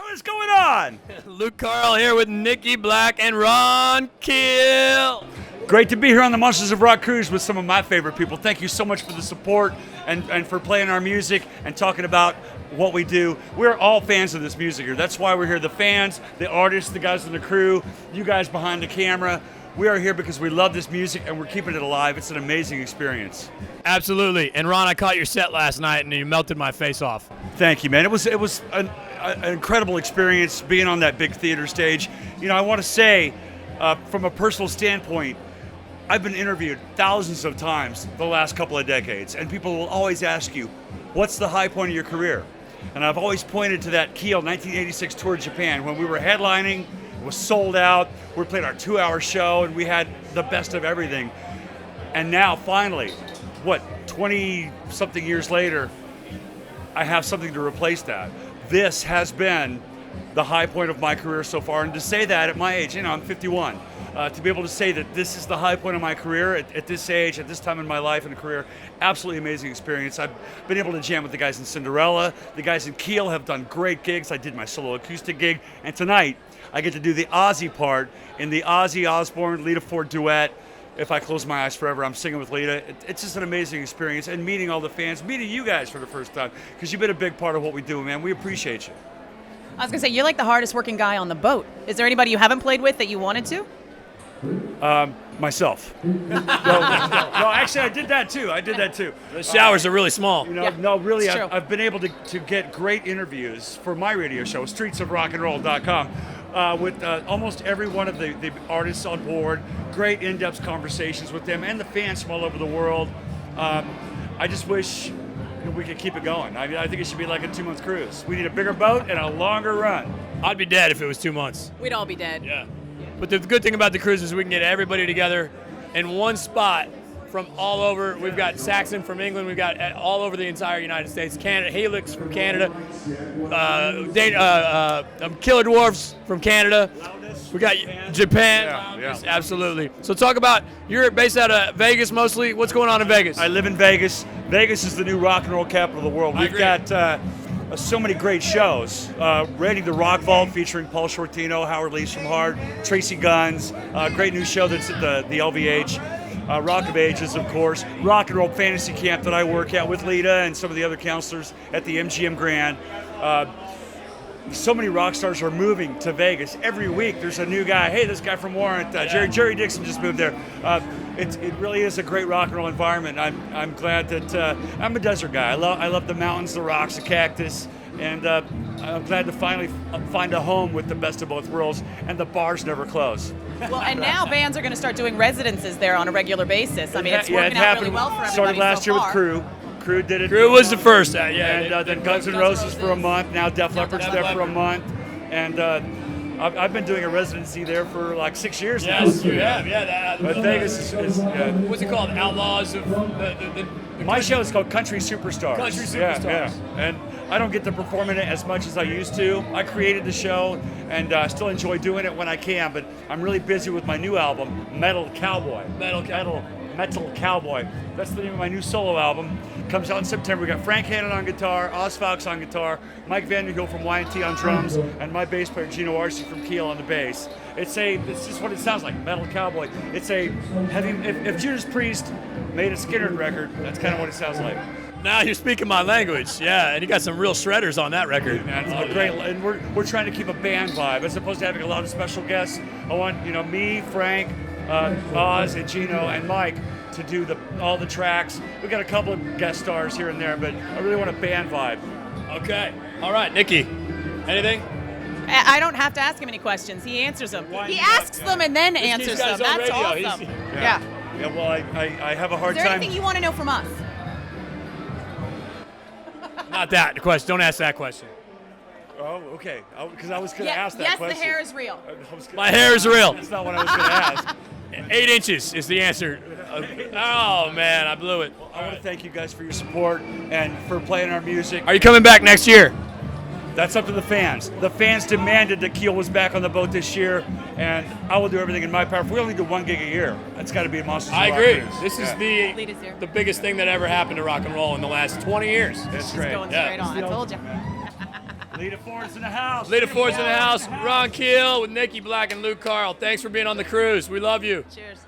What's going on? Luc Carl here with Nikki Blakk and Ron Keel. Great to be here on the Monsters of Rock cruise with some of my favorite people. Thank you so much for the support and for playing our music and talking about what we do. We're all fans of this music here. That's why we're here. The fans, the artists, the guys in the crew, you guys behind the camera. We are here because we love this music and we're keeping it alive. It's an amazing experience. Absolutely. And Ron, I caught your set last night and you melted my face off. Thank you, man. It was an incredible experience being on that big theater stage. You know, I want to say, from a personal standpoint, I've been interviewed thousands of times the last couple of decades, and people will always ask you, what's the high point of your career? And I've always pointed to that Keel 1986 tour of Japan when we were headlining. It was sold out. We played our 2-hour show, and we had the best of everything. And now, finally, 20-something years later, I have something to replace that. This has been the high point of my career so far, and to say that at my age, you know, I'm 51, to be able to say that this is the high point of my career at this age, at this time in my life and career, absolutely amazing experience. I've been able to jam with the guys in Cinderella. The guys in Keel have done great gigs. I did my solo acoustic gig, and tonight I get to do the Ozzy part in the Ozzy Osbourne Lita Ford duet. If I Close My Eyes Forever, I'm singing with Lita. It's just an amazing experience, and meeting all the fans, meeting you guys for the first time, because you've been a big part of what we do, man. We appreciate you. I was going to say, you're like the hardest working guy on the boat. Is there anybody you haven't played with that you wanted to? Myself. No, actually, I did that too. The showers are really small. You know, Yeah, no, really, it's true. I've been able to get great interviews for my radio show, streetsofrockandroll.com, with almost every one of the artists on board. Great in-depth conversations with them and the fans from all over the world. I just wish we could keep it going. I think it should be like a 2-month cruise. We need a bigger boat and a longer run. I'd be dead if it was 2 months. We'd all be dead. Yeah. But the good thing about the cruise is we can get everybody together in one spot from all over. We've got Saxon from England. We've got all over the entire United States. Canada, Helix from Canada. Killer Dwarfs from Canada. We got Japan. Yeah. Absolutely. So talk about, you're based out of Vegas mostly. What's going on in Vegas? I live in Vegas. Vegas is the new rock and roll capital of the world. We've got so many great shows. Raiding the Rock Vault featuring Paul Shortino, Howard Lees from Hard, Tracy Guns. Great new show that's at the LVH. Rock of Ages, of course. Rock and Roll Fantasy Camp that I work at with Lita and some of the other counselors at the MGM Grand. So many rock stars are moving to Vegas. Every week there's a new guy. Hey, this guy from Warrant. Jerry Dixon just moved there. It really is a great rock and roll environment. I'm glad that I'm a desert guy. I love the mountains, the rocks, the cactus, and I'm glad to finally find a home with the best of both worlds, and the bars never close. Well, and now bands are going to start doing residences there on a regular basis. I mean, it's working out really well for everybody. Started last so year far. with Crew. Crew did it. Crew was the first. And then Guns N' Roses for a month. Now Def Leppard's there for a month. And I've been doing a residency there for like 6 years now. Yes, you have. Yeah. But Vegas is What's it called? Outlaws of my show is called Country Superstars. Country Superstars. Yeah. And I don't get to perform in it as much as I used to. I created the show, and I still enjoy doing it when I can, but I'm really busy with my new album, Metal Cowboy. Metal Cowboy. That's the name of my new solo album. Comes out in September. We got Frank Hannon on guitar, Oz Fox on guitar, Mike Vanderhill from Y&T on drums, and my bass player Gino Arce from Keel on the bass. It's just what it sounds like, Metal Cowboy. It's a heavy. If Judas Priest made a Skinner record, that's kind of what it sounds like. Now you're speaking my language. Yeah, and you got some real shredders on that record. Man, it's great, and we're trying to keep a band vibe as opposed to having a lot of special guests. I want me, Frank, Oz, and Gino, and Mike to do all the tracks. We got a couple of guest stars here and there, but I really want a band vibe. Okay. All right, Nikki. Anything? I don't have to ask him any questions. He answers them. He asks them and then answers them. That's awesome. Yeah. Yeah. Well, I have a hard Is there time. anything you want to know from us? Not that the question. Don't ask that question. Oh, okay. Because I was going to ask that question. Yes, the hair is real. My hair is real. That's not what I was going to ask. 8 inches is the answer. Oh man, I blew it. I want to thank you guys for your support and for playing our music. Are you coming back next year? That's up to the fans. The fans demanded that Keel was back on the boat this year, and I will do everything in my power. If we only do 1 gig a year, that's got to be a Monsters of I Rock agree. cruise. This is Lita's here. the biggest thing that ever happened to rock and roll in the last 20 years. That's She's great. going straight on. I Yeah. told you. Lita Ford's in the house. Lita Ford's in the house. Ron Keel with Nikki Blakk and Luc. Thanks for being on the cruise. We love you. Cheers.